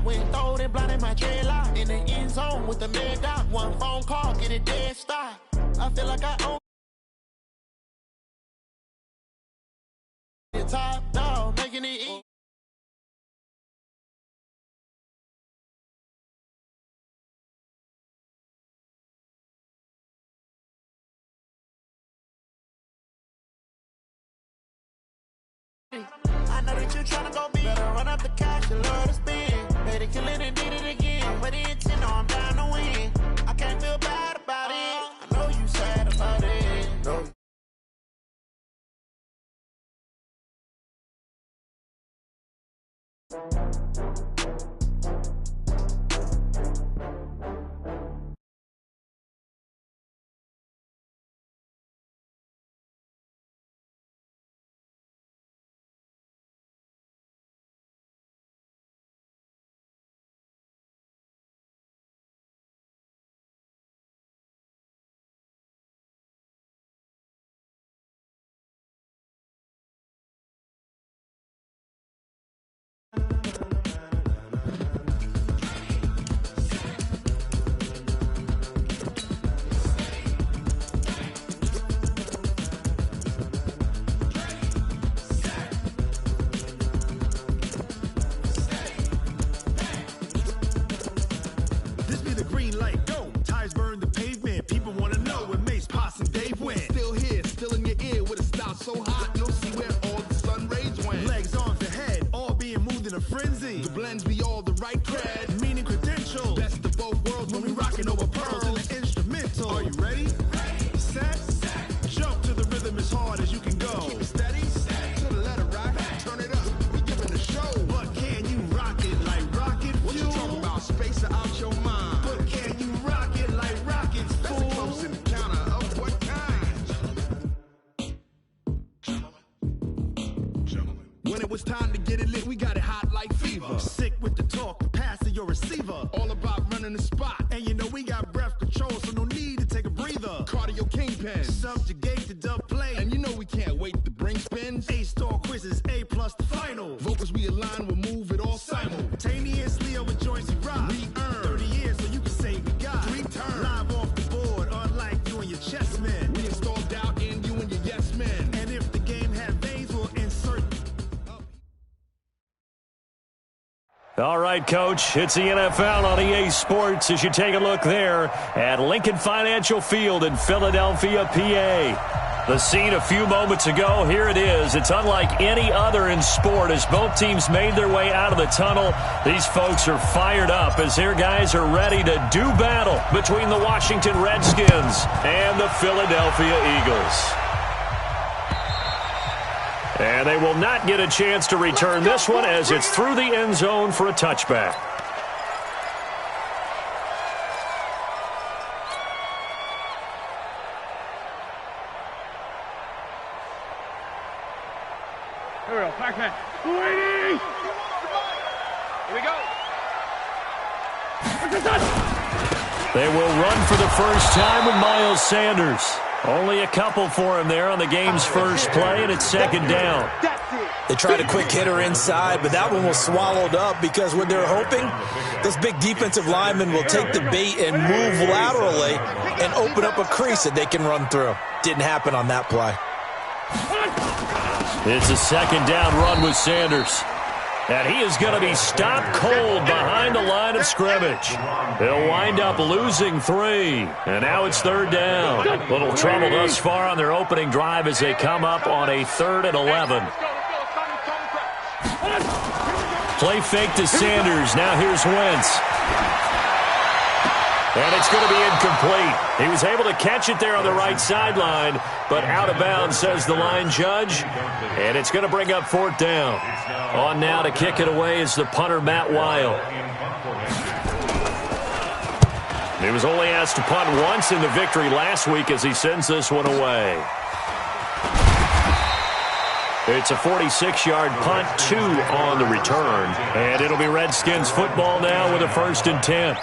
Went throwed and blinded my dreadlock. In the end zone with the man dot. One phone call, get it dead stop. I feel like I own the top dog, making it eat. I know that you're trying to go big. Better run up the cash, you love to spend. Better kill it and did it again. But the intent, no, I'm down to win. I can't feel bad about it. I know you sad about it. No. So hot, you'll see where all the sun rays went. Legs on the head, all being moved in a frenzy. The blends be all the right cred, meaning credentials. Best of both worlds when we rockin' over pearls in the instrumental. Are you ready? Set, jump to the rhythm as hard as you can go. Keep it steady, to the letter rock, turn it up, we giving a show. But can you rock it like rocket fuel? What you talking about, space out your mind? But can you rock it like rockets, fool? That's a close encounter of what kind? When it was time to get it lit, we got it hot like fever. Sick with the talk, the pass to your receiver. All about running the spot. And you know we got breath control, so no need to take a breather. Cardio kingpin, subjugate the dub play. And you know we can't wait to bring spins. A-star quizzes, A+ the final. Vocals we align, we'll move it all simultaneously over joints we rock. We earn 30 years, so you can say we got 3 turns. Live off the board, unlike you and your chess men. We install doubt in you and your yes men. And if the game had veins, we'll insert. All right, Coach, it's the NFL on EA Sports as you take a look there at Lincoln Financial Field in Philadelphia, PA. The scene a few moments ago, here it is. It's unlike any other in sport as both teams made their way out of the tunnel. These folks are fired up as their guys are ready to do battle between the Washington Redskins and the Philadelphia Eagles. And they will not get a chance to return this one as it's through the end zone for a touchback. Here we go, Pac-Man. Waiting! Here we go. They will run for the first time with Miles Sanders. Only a couple for him there on the game's first play, and it's second down. They tried a quick hitter inside, but that one was swallowed up because what they're hoping, this big defensive lineman will take the bait and move laterally and open up a crease that they can run through. Didn't happen on that play. It's a second down run with Sanders. And he is going to be stopped cold behind the line of scrimmage. They'll wind up losing 3. And now it's third down. Little trouble thus far on their opening drive as they come up on a 3rd and 11. Play fake to Sanders. Now here's Wentz. And it's going to be incomplete. He was able to catch it there on the right sideline, but out of bounds, says the line judge. And it's going to bring up 4th down. On now to kick it away is the punter, Matt Weil. He was only asked to punt once in the victory last week as he sends this one away. It's a 46-yard punt, 2 on the return. And it'll be Redskins football now with a 1st and 10.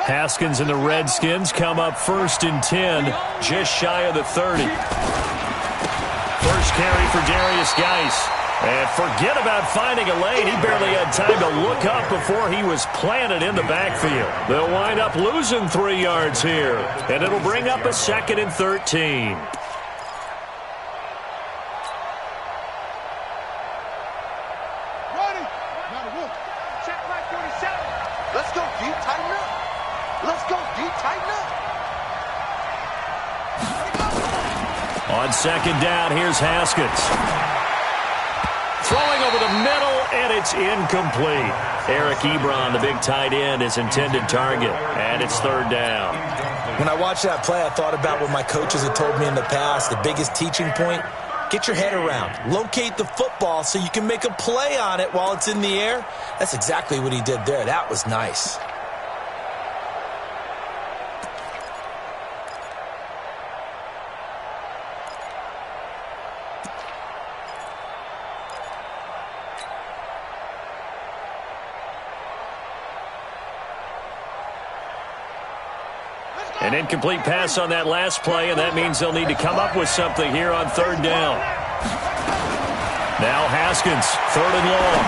Haskins and the Redskins come up 1st and 10, just shy of the 30. First carry for Darius Geis. And forget about finding a lane. He barely had time to look up before he was planted in the backfield. They'll wind up losing 3 yards here, and it'll bring up a 2nd and 13. Let's go deep, tighten up. Let's go deep, tighten up. On 2nd down, here's Haskins. Throwing over the middle, and it's incomplete. Eric Ebron, the big tight end, is intended target, and it's 3rd down. When I watched that play, I thought about what my coaches had told me in the past. The biggest teaching point, get your head around. Locate the football so you can make a play on it while it's in the air. That's exactly what he did there. That was nice. An incomplete pass on that last play, and that means they'll need to come up with something here on 3rd down. Now Haskins, 3rd and long.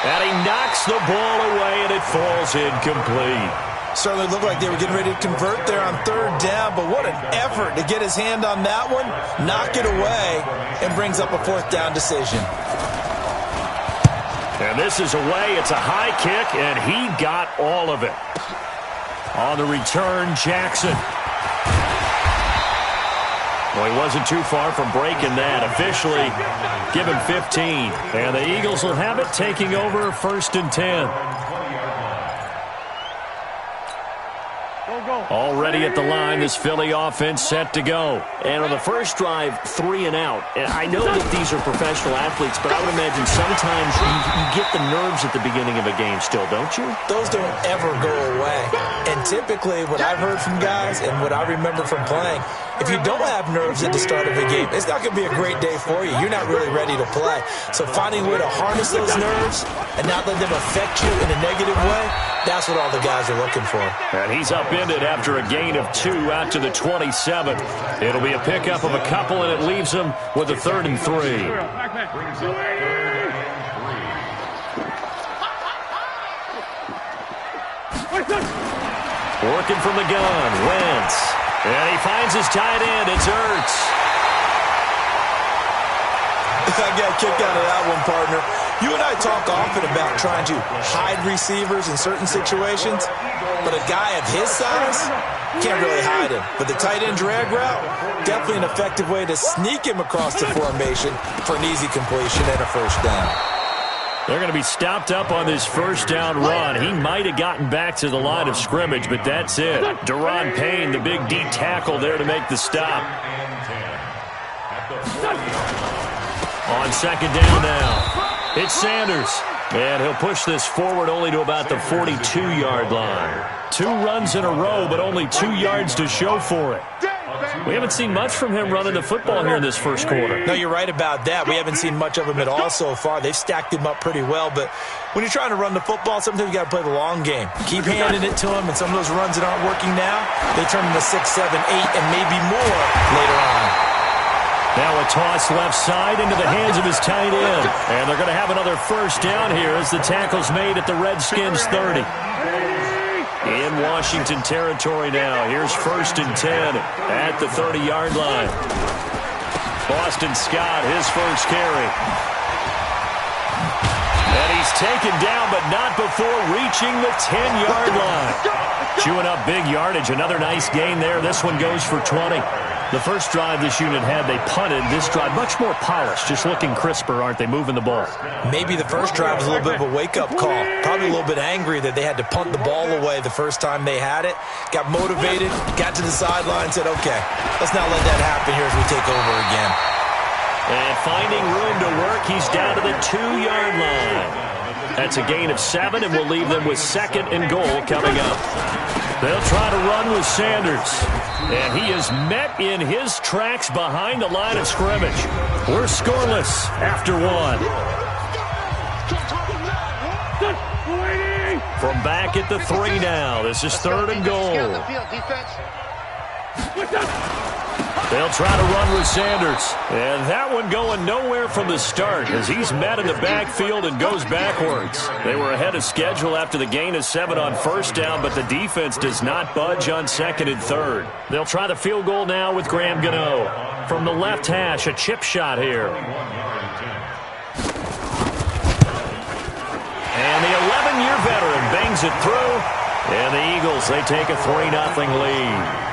And he knocks the ball away, and it falls incomplete. Certainly looked like they were getting ready to convert there on 3rd down, but what an effort to get his hand on that one, knock it away, and brings up a 4th down decision. And this is away. It's a high kick, and he got all of it. On the return, Jackson. Well, he wasn't too far from breaking that. Officially, give him 15. And the Eagles will have it, taking over 1st and 10. Already at the line, this Philly offense set to go. And on the first drive, 3 and out. And I know that these are professional athletes, but I would imagine sometimes you get the nerves at the beginning of a game still, don't you? Those don't ever go away. And typically, what I've heard from guys and what I remember from playing, if you don't have nerves at the start of a game, it's not going to be a great day for you. You're not really ready to play. So finding a way to harness those nerves and not let them affect you in a negative way, that's what all the guys are looking for. And he's upended after a gain of 2 out to the 27. It'll be a pickup of a couple, and it leaves him with a 3rd and 3. Working from the gun, Wentz. And he finds his tight end. It's Ertz. I got a kick out of that one, partner. You and I talk often about trying to hide receivers in certain situations, but a guy of his size can't really hide him. But the tight end drag route, definitely an effective way to sneak him across the formation for an easy completion and a 1st down. They're going to be stopped up on this 1st down run. He might have gotten back to the line of scrimmage, but that's it. Deron Payne, the big D tackle there to make the stop. On 2nd down now, it's Sanders. And he'll push this forward only to about the 42-yard line. 2 runs in a row, but only 2 yards to show for it. We haven't seen much from him running the football here in this 1st quarter. No, you're right about that. We haven't seen much of him at all so far. They've stacked him up pretty well, but when you're trying to run the football, sometimes you got to play the long game. Keep handing it to him, and some of those runs that aren't working now, they turn into 6, 7, 8, and maybe more later on. Now a toss left side into the hands of his tight end. And they're going to have another 1st down here as the tackle's made at the Redskins 30. In Washington territory now. Here's 1st and 10 at the 30-yard line. Boston Scott, his first carry. And he's taken down, but not before reaching the 10-yard line. Chewing up big yardage. Another nice gain there. This one goes for 20. The first drive this unit had, they punted. This drive, much more polished, just looking crisper, aren't they, moving the ball? Maybe the first drive was a little bit of a wake-up call. Probably a little bit angry that they had to punt the ball away the first time they had it. Got motivated, got to the sideline, said, okay, let's not let that happen here as we take over again. And finding room to work, he's down to the 2-yard line. That's a gain of 7, and will leave them with 2nd and goal coming up. They'll try to run with Sanders. And he is met in his tracks behind the line of scrimmage. We're scoreless after 1. From back at the 3 now. This is 3rd and goal. They'll try to run with Sanders. And that one going nowhere from the start as he's met in the backfield and goes backwards. They were ahead of schedule after the gain of 7 on 1st down, but the defense does not budge on 2nd and 3rd. They'll try the field goal now with Graham Gano. From the left hash, a chip shot here. And the 11-year veteran bangs it through. And the Eagles, they take a 3-0 lead.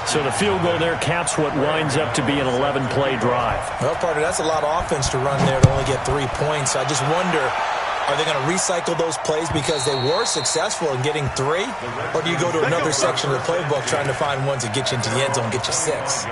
So the field goal there caps what winds up to be an 11-play drive. Well, partner, that's a lot of offense to run there to only get 3 points. I just wonder, are they going to recycle those plays because they were successful in getting 3? Or do you go to another section of the playbook trying to find ones that get you into the end zone and get you 6?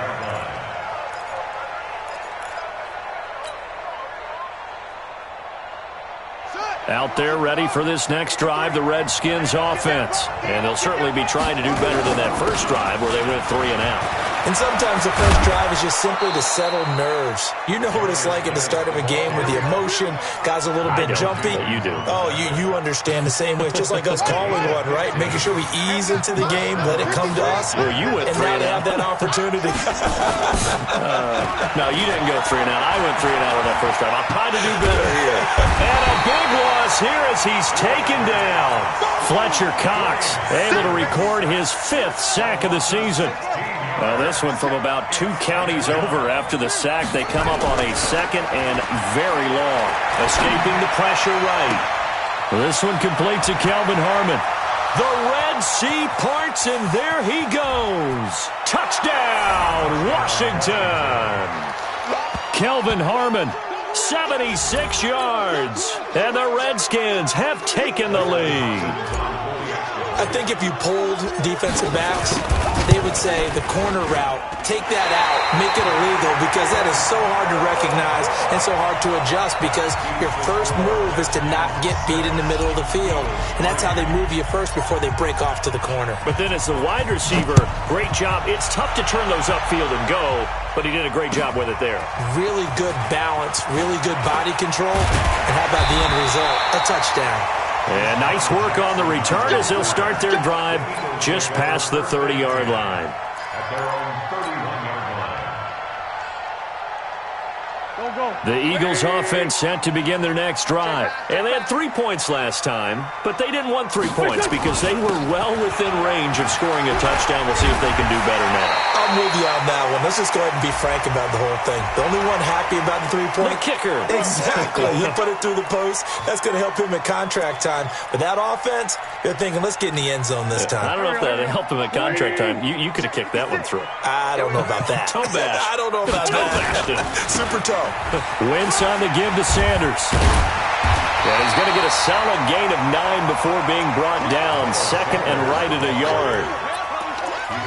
Out there ready for this next drive, the Redskins offense. And they'll certainly be trying to do better than that first drive where they went 3 and out. And sometimes the first drive is just simply to settle nerves. You know what it's like at the start of a game with the emotion, guys a little bit jumpy. You do. Oh, you understand the same way. It's just like us calling one, right? Making sure we ease into the game, let it come to us. Well, you went 3 and now and they have that opportunity. No, you didn't go 3 and out. I went 3 and out on that first drive. I'll try to do better here. And a big loss here as he's taken down. Fletcher Cox able to record his 5th sack of the season. Well, this one from about 2 counties over after the sack. They come up on a 2nd and very long. Escaping the pressure right. This one completes to Kelvin Harmon. The Red Sea parts, and there he goes. Touchdown, Washington. Kelvin Harmon, 76 yards. And the Redskins have taken the lead. I think if you polled defensive backs, they would say the corner route, take that out, make it illegal, because that is so hard to recognize and so hard to adjust because your first move is to not get beat in the middle of the field. And that's how they move you first before they break off to the corner. But then as the wide receiver, great job. It's tough to turn those upfield and go, but he did a great job with it there. Really good balance, really good body control. And how about the end result? A touchdown. And nice work on the return as they'll start their drive just past the 30-yard line. The Eagles offense set to begin their next drive. And they had 3 points last time, but they didn't want 3 points because they were well within range of scoring a touchdown. We'll see if they can do better now. I'm with you on that one. Let's just go ahead and be frank about the whole thing. The only one happy about the 3-point? The kicker. Exactly. You put it through the post. That's going to help him at contract time. But that offense, they're thinking, let's get in the end zone this time. I don't know if that helped him at contract time. You could have kicked that one through. I don't know about that. Toe bash. I don't know about that. Super toe. Wentz on the give to Sanders. And he's going to get a solid gain of 9 before being brought down. 2nd and right at a yard.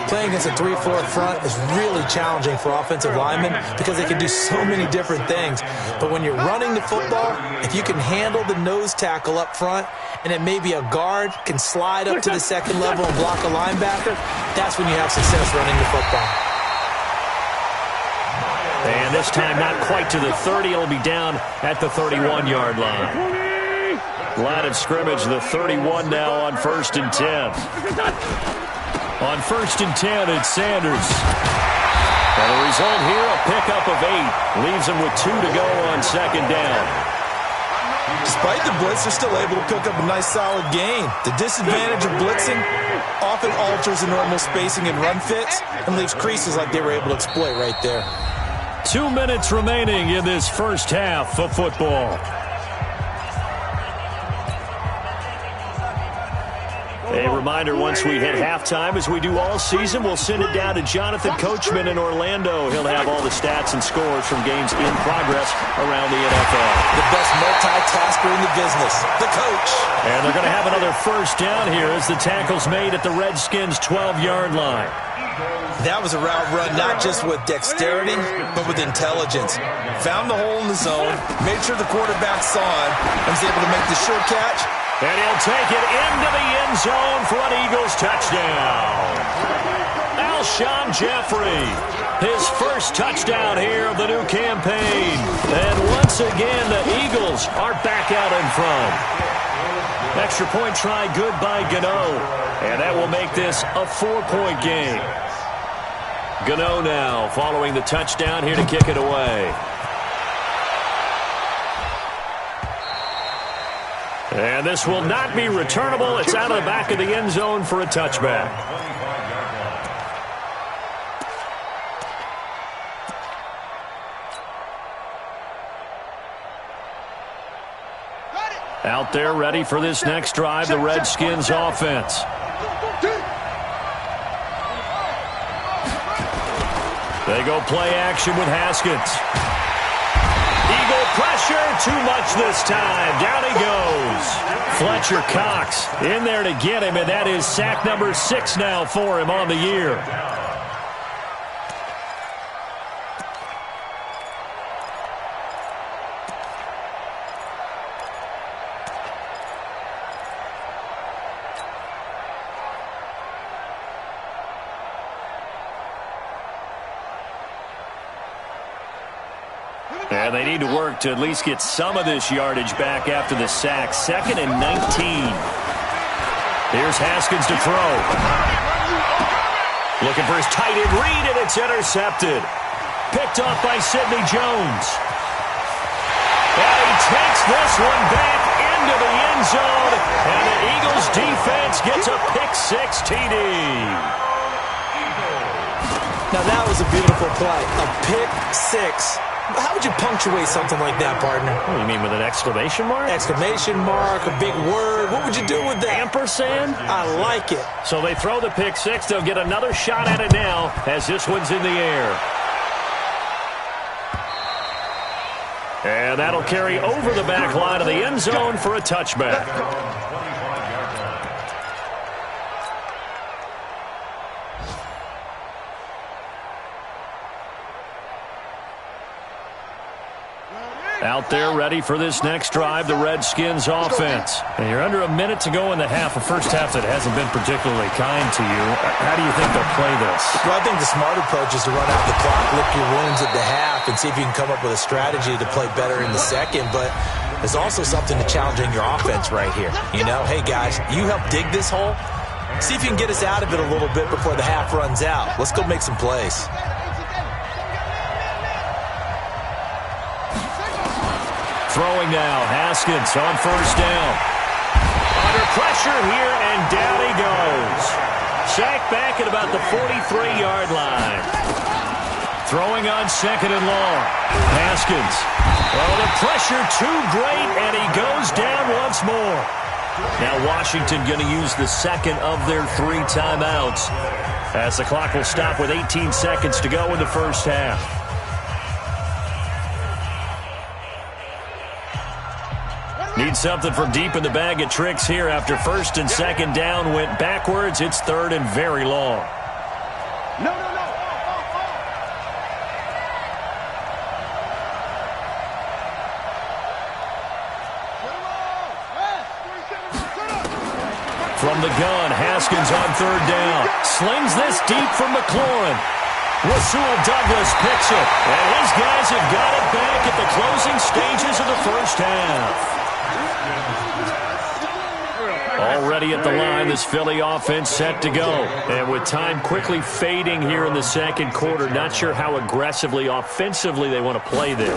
Playing against a 3-4 front is really challenging for offensive linemen because they can do so many different things. But when you're running the football, if you can handle the nose tackle up front and then maybe a guard can slide up to the 2nd level and block a linebacker, that's when you have success running the football. And this time not quite to the 30. It'll be down at the 31-yard line. Line of scrimmage, the 31 now on 1st and 10. On 1st and 10, it's Sanders. And the result here, a pickup of 8. Leaves him with 2 to go on 2nd down. Despite the blitz, they're still able to pick up a nice solid gain. The disadvantage of blitzing often alters the normal spacing and run fits and leaves creases like they were able to exploit right there. 2 minutes remaining in this first half of football. A reminder, once we hit halftime, as we do all season, we'll send it down to Jonathan Coachman in Orlando. He'll have all the stats and scores from games in progress around the NFL. The best multitasker in the business, the coach. And they're going to have another first down here as the tackle's made at the Redskins' 12-yard line. That was a route run not just with dexterity, but with intelligence. Found the hole in the zone, made sure the quarterback saw it, and was able to make the sure catch. And he'll take it into the end zone for an Eagles touchdown. Alshon Jeffrey, his first touchdown here of the new campaign. And once once again, the Eagles are back out in front. Extra point try good by Gano. And that will make this a 4-point game. Gano now following the touchdown here to kick it away. And this will not be returnable. It's out of the back of the end zone for a touchback. Out there ready for this next drive, the Redskins offense. They go play action with Haskins. Eagle pressure, too much this time. Down he goes. Fletcher Cox in there to get him, and that is sack number 6 now for him on the year. And they need to work to at least get some of this yardage back after the sack. 2nd and 19. Here's Haskins to throw. Looking for his tight end read, and it's intercepted. Picked off by Sidney Jones. And he takes this one back into the end zone. And the Eagles defense gets a pick-6 TD. Now that was a beautiful play. A pick-6. How would you punctuate something like that, partner? What do you mean, with an exclamation mark? Exclamation mark, a big word. What would you do with that? Ampersand? I like it. So they throw the pick-6. They'll get another shot at it now as this one's in the air. And that'll carry over the back line of the end zone for a touchback. Out there ready for this next drive, the Redskins offense. And you're under a minute to go in the half, a first half that hasn't been particularly kind to you. How do you think they'll play this? Well, I think the smart approach is to run out the clock, lick your wounds at the half, and see if you can come up with a strategy to play better in the second. But there's also something to challenging your offense right here. You know, hey, guys, you help dig this hole. See if you can get us out of it a little bit before the half runs out. Let's go make some plays. Throwing now, Haskins on first down. Under pressure here, and down he goes. Sacked back at about the 43-yard line. Throwing on 2nd and long. Haskins. Oh, the pressure too great, and he goes down once more. Now Washington going to use the second of their 3 timeouts, as the clock will stop with 18 seconds to go in the first half. Need something from deep in the bag of tricks here after 1st and 2nd down went backwards. It's 3rd and very long. No. From the gun, Haskins on 3rd down. Slings this deep from McLaurin. Rasul Douglas picks it. And his guys have got it back at the closing stages of the first half. Already at the line, this Philly offense set to go. And with time quickly fading here in the second quarter, not sure how aggressively, offensively they want to play this.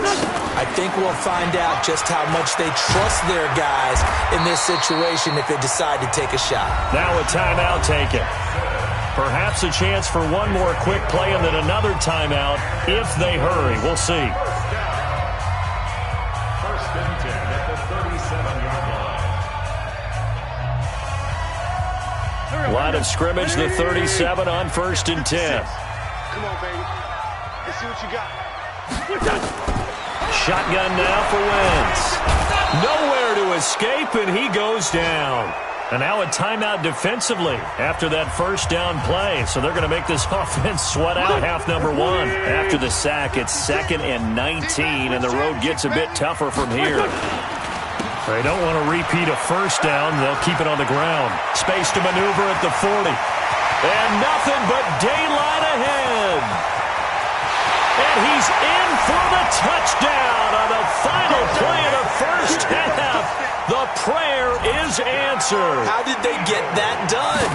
I think we'll find out just how much they trust their guys in this situation if they decide to take a shot. Now a timeout taken. Perhaps a chance for one more quick play and then another timeout if they hurry. We'll see. 1st and 10 at the 37-yard line. Line of scrimmage, the 37 on 1st and 10. Come on, baby. Let's see what you got. Shotgun now for Wentz. Nowhere to escape, and he goes down. And now a timeout defensively after that first down play. So they're going to make this offense sweat out half number 1. After the sack, it's 2nd and 19, and the road gets a bit tougher from here. They don't want to repeat a first down. They'll keep it on the ground. Space to maneuver at the 40. And nothing but daylight ahead. And he's in for the touchdown on the final play of the first half. The prayer is answered. How did they get that done?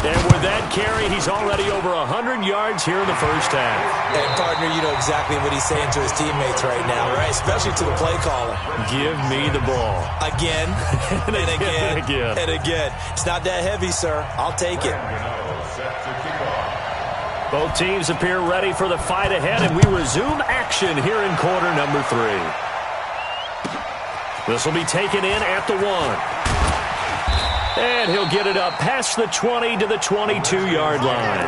And with that carry, he's already over 100 yards here in the first half. And, partner, you know exactly what he's saying to his teammates right now, right? Especially to the play caller. Give me the ball. Again, and again, and again. It's not that heavy, sir. I'll take it. Both teams appear ready for the fight ahead, and we resume action here in quarter number 3. This will be taken in at the 1. And he'll get it up past the 20 to the 22-yard line.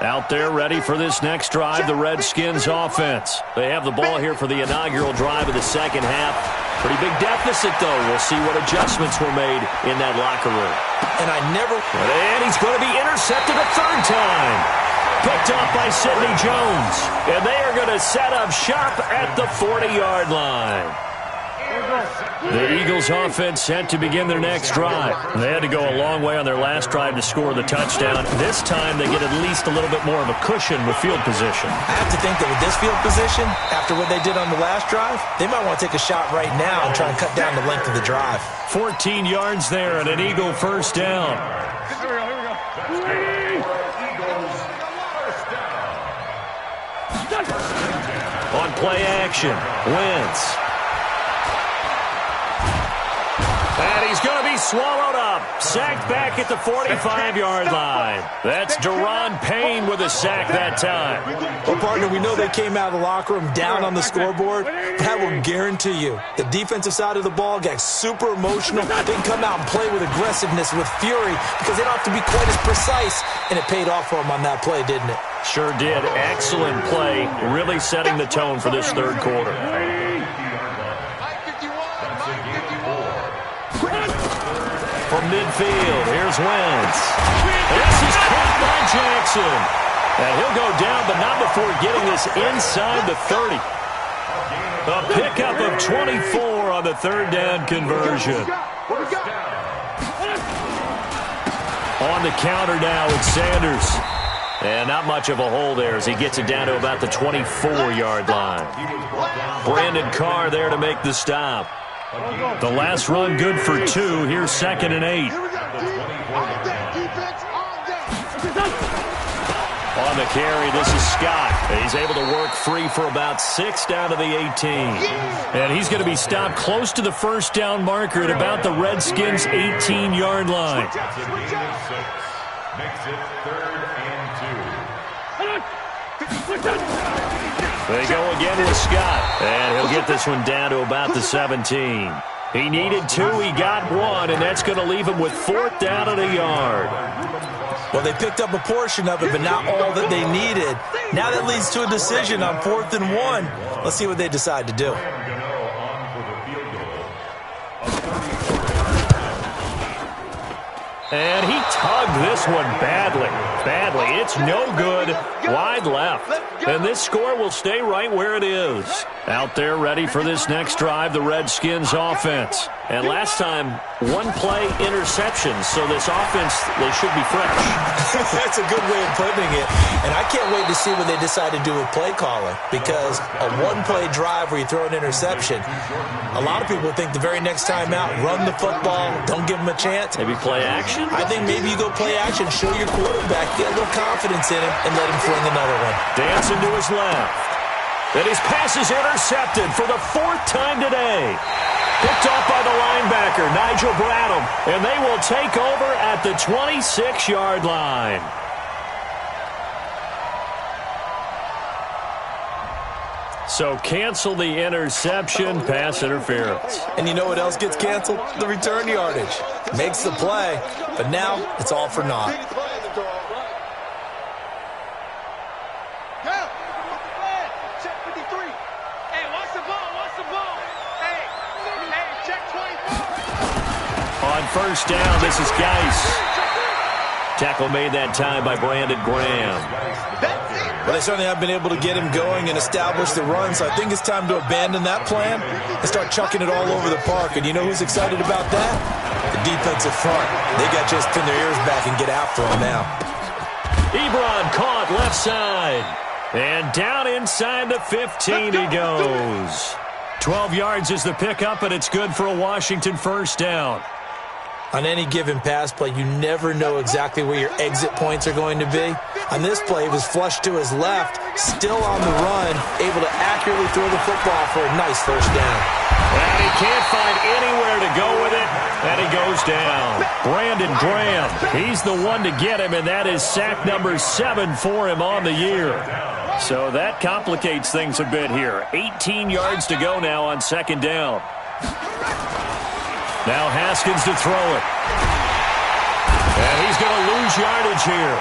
Out there ready for this next drive, the Redskins offense. They have the ball here for the inaugural drive of the second half. Pretty big deficit, though. We'll see what adjustments were made in that locker room. And he's going to be intercepted a third time. Picked off by Sidney Jones. And they are going to set up shop at the 40-yard line. The Eagles offense set to begin their next drive. They had to go a long way on their last drive to score the touchdown. This time they get at least a little bit more of a cushion with field position. I have to think that with this field position, after what they did on the last drive, they might want to take a shot right now and try and cut down the length of the drive. 14 yards there and an Eagle first down. Here we go. On play action, Wentz. And he's going to be swallowed up. Sacked back at the 45-yard line. That's Daron Payne with a sack that time. Well, partner, we know they came out of the locker room down on the scoreboard, but I will guarantee you the defensive side of the ball got super emotional. They can come out and play with aggressiveness, with fury, because they don't have to be quite as precise, and it paid off for them on that play, didn't it? Sure did. Excellent play, really setting the tone for this third quarter. From midfield, here's Wentz. This is caught by Jackson. And he'll go down, but not before getting this inside the 30. A pickup of 24 on the third down conversion. On the counter now with Sanders. And not much of a hole there as he gets it down to about the 24-yard line. Brandon Carr there to make the stop. The last run good for 2. Here's 2nd and 8. On the carry, this is Scott. He's able to work free for about 6 down to the 18. And he's going to be stopped close to the first down marker at about the Redskins' 18-yard line. Makes it 3rd and 2. They go again with Scott, and he'll get this one down to about the 17. He needed 2, he got 1, and that's going to leave him with 4th down and a yard. Well, they picked up a portion of it, but not all that they needed. Now that leads to a decision on 4th and 1. Let's see what they decide to do. And he tugged this one badly. It's no good. Wide left. And this score will stay right where it is. Out there ready for this next drive, the Redskins offense. And last time, 1-play interception. So this offense, they should be fresh. That's a good way of putting it. And I can't wait to see what they decide to do with play calling. Because a 1-play drive where you throw an interception, a lot of people think the very next time out, run the football, don't give them a chance. Maybe play action? I think maybe you go play action, show your quarterback, get a little confidence in him, and let him fling another one. Dancing to his left. And his pass is intercepted for the 4th time today. Picked off by the linebacker, Nigel Bradham. And they will take over at the 26-yard line. So cancel the interception, pass interference. And you know what else gets canceled? The return yardage. Makes the play, but now it's all for naught. On first down, this is Geis. Tackle made that time by Brandon Graham. Well, they certainly have been able to get him going and establish the run, so I think it's time to abandon that plan and start chucking it all over the park. And you know who's excited about that? The defensive front. They got to just pin their ears back and get after him now. Ebron caught left side. And down inside the 15 he goes. 12 yards is the pickup, and it's good for a Washington first down. On any given pass play, you never know exactly where your exit points are going to be. On this play, it was flushed to his left, still on the run, able to accurately throw the football for a nice first down. And he can't find anywhere to go with it, and he goes down. Brandon Graham, he's the one to get him, and that is sack number 7 for him on the year. So that complicates things a bit here. 18 yards to go now on second down. Now Haskins to throw it. And he's going to lose yardage here,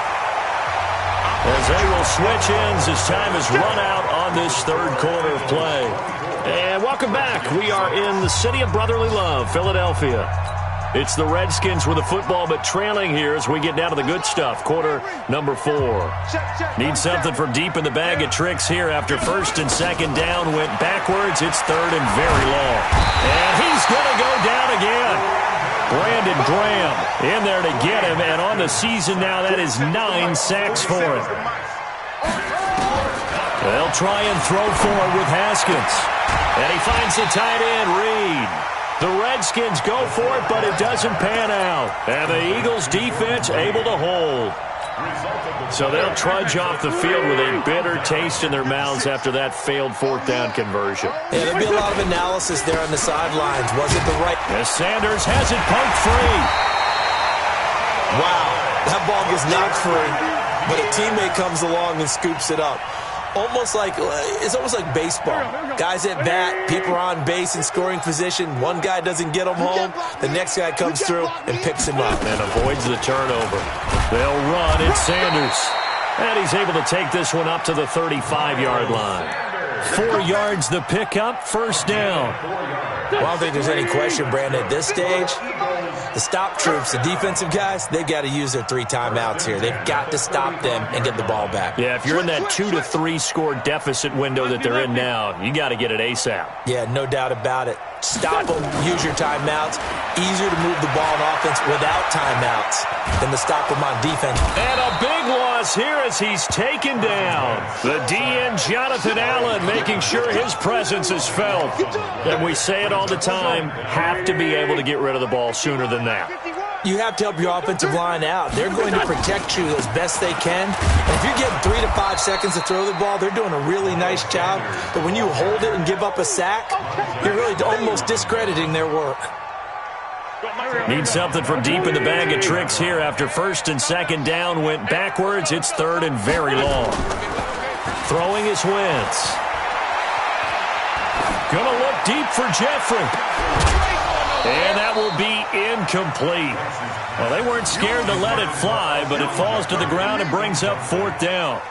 as they will switch ends as time is run out on this third quarter of play. And welcome back. We are in the city of brotherly love, Philadelphia. It's the Redskins with the football, but trailing here as we get down to the good stuff. Quarter number 4. Need something from deep in the bag of tricks here after first and second down. Went backwards. It's third and very long. And he's going to go down again. Brandon Graham in there to get him. And on the season now, that is 9 sacks for him. They'll try and throw for it with Haskins. And he finds the tight end, Reed. The Redskins go for it, but it doesn't pan out. And the Eagles' defense able to hold. So they'll trudge off the field with a bitter taste in their mouths after that failed fourth down conversion. Yeah, there'll be a lot of analysis there on the sidelines. Was it the right... As Sanders has it poked free. Wow, that ball gets knocked free, but a teammate comes along and scoops it up. It's almost like baseball. Guys at bat, people are on base in scoring position. One guy doesn't get him home. The next guy comes through and picks him up. And avoids the turnover. They'll run. It's Sanders. And he's able to take this one up to the 35-yard line. 4 yards the pickup, first down. Well, I don't think there's any question, Brandon, at this stage. The stop troops, the defensive guys, they've got to use their 3 timeouts here. They've got to stop them and get the ball back. Yeah, if you're in that 2 to 3 score deficit window that they're in now, you got to get it ASAP. Yeah, no doubt about it. Stop them, use your timeouts. Easier to move the ball on offense without timeouts than to stop them on defense. And a big loss here as he's taken down. The DN, Jonathan Allen, making sure his presence is felt. And we say it all the time, have to be able to get rid of the ball sooner than that. You have to help your offensive line out. They're going to protect you as best they can. And if you're getting 3 to 5 seconds to throw the ball, they're doing a really nice job. But when you hold it and give up a sack, you're really almost discrediting their work. Need something from deep in the bag of tricks here after first and second down. Went backwards. It's third and very long. Throwing is Wentz. Gonna look deep for Jeffrey. And that will be incomplete. Well, they weren't scared to let it fly, but it falls to the ground and brings up fourth down.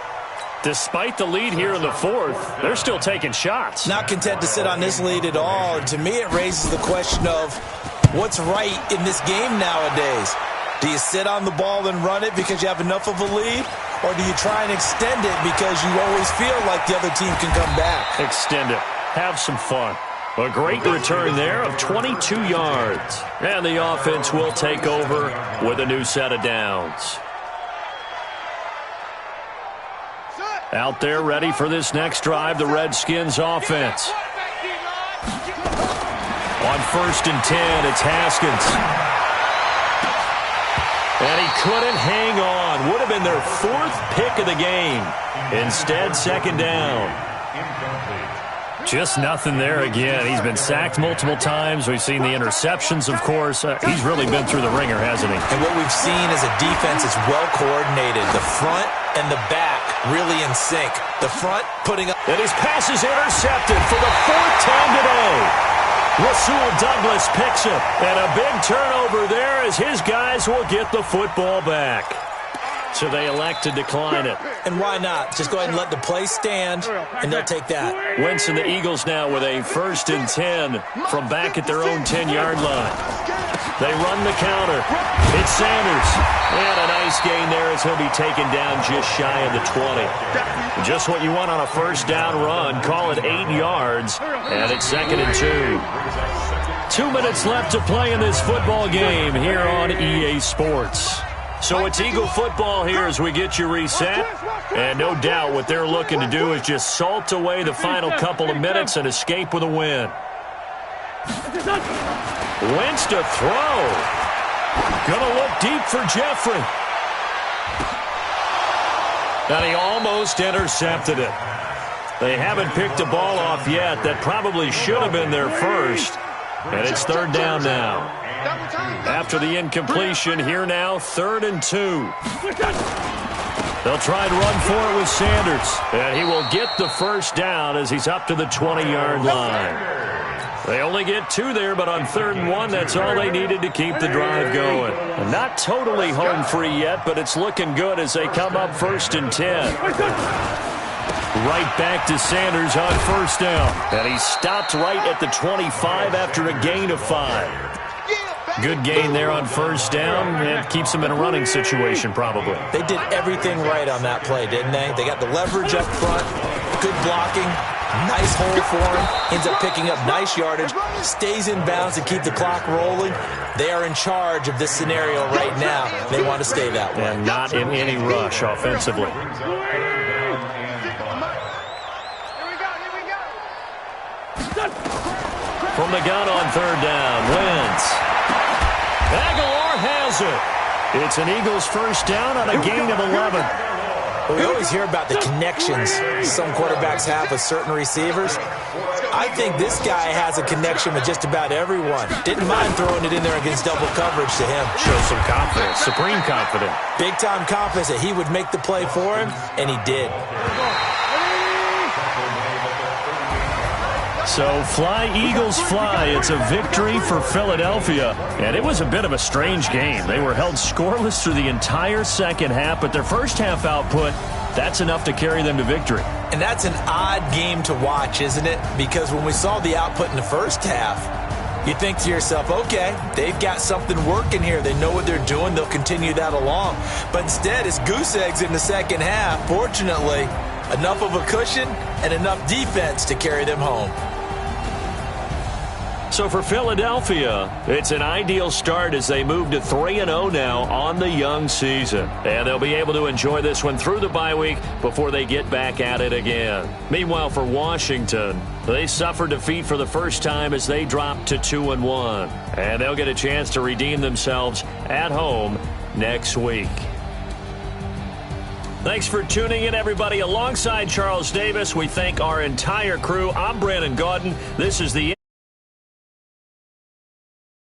Despite the lead here in the fourth, they're still taking shots. Not content to sit on this lead at all. And to me, it raises the question of what's right in this game nowadays. Do you sit on the ball and run it because you have enough of a lead? Or do you try and extend it because you always feel like the other team can come back? Extend it. Have some fun. A great return there of 22 yards. And the offense will take over with a new set of downs. Out there ready for this next drive, the Redskins offense. On first and 10, it's Haskins. And he couldn't hang on. Would have been their 4th pick of the game. Instead, second down. Just nothing there again. He's been sacked multiple times. We've seen the interceptions, of course. He's really been through the ringer, hasn't he? And what we've seen is a defense that's well coordinated. The front and the back really in sync. The front putting up. And his pass is intercepted for the 4th time today. Rasul Douglas picks it. And a big turnover there as his guys will get the football back. So they elect to decline it. And why not? Just go ahead and let the play stand, and they'll take that. Wentz and the Eagles now with a first and 10 from back at their own 10-yard line. They run the counter. It's Sanders. And a nice gain there as he'll be taken down just shy of the 20. Just what you want on a first down run. Call it 8 yards. And it's 2nd and 2. 2 minutes left to play in this football game here on EA Sports. So it's Eagle football here as we get you reset. And no doubt what they're looking to do is just salt away the final couple of minutes and escape with a win. Wentz to throw. Gonna look deep for Jeffrey. And he almost intercepted it. They haven't picked a ball off yet. That probably should have been their first. And it's 3rd down now. After the incompletion, here now, 3rd and 2. They'll try and run for it with Sanders. And he will get the first down as he's up to the 20-yard line. They only get 2 there, but on 3rd and 1, that's all they needed to keep the drive going. And not totally home free yet, but it's looking good as they come up 1st and 10. Right back to Sanders on 1st down. And he stopped right at the 25 after a gain of 5. Good gain there on 1st down. It keeps him in a running situation probably. They did everything right on that play, didn't they? They got the leverage up front, good blocking, nice hole for him, ends up picking up nice yardage, stays in bounds to keep the clock rolling. They are in charge of this scenario right now. They want to stay that way. And not in any rush offensively. From the gun on 3rd down, Wentz. Aguilar has it. It's an Eagles first down on a gain of 11. Well, we always hear about the connections some quarterbacks have with certain receivers. I think this guy has a connection with just about everyone. Didn't mind throwing it in there against double coverage to him. Shows some confidence, supreme confidence. Big-time confidence that he would make the play for him, and he did. So fly, Eagles fly. It's a victory for Philadelphia. And it was a bit of a strange game. They were held scoreless through the entire second half, but their first half output, that's enough to carry them to victory. And that's an odd game to watch, isn't it? Because when we saw the output in the first half, you think to yourself, okay, they've got something working here. They know what they're doing. They'll continue that along. But instead, it's goose eggs in the second half. Fortunately, enough of a cushion and enough defense to carry them home. So for Philadelphia, it's an ideal start as they move to 3-0 now on the young season. And they'll be able to enjoy this one through the bye week before they get back at it again. Meanwhile, for Washington, they suffered defeat for the first time as they dropped to 2-1. And they'll get a chance to redeem themselves at home next week. Thanks for tuning in, everybody. Alongside Charles Davis, we thank our entire crew. I'm Brandon Gaudin. This is the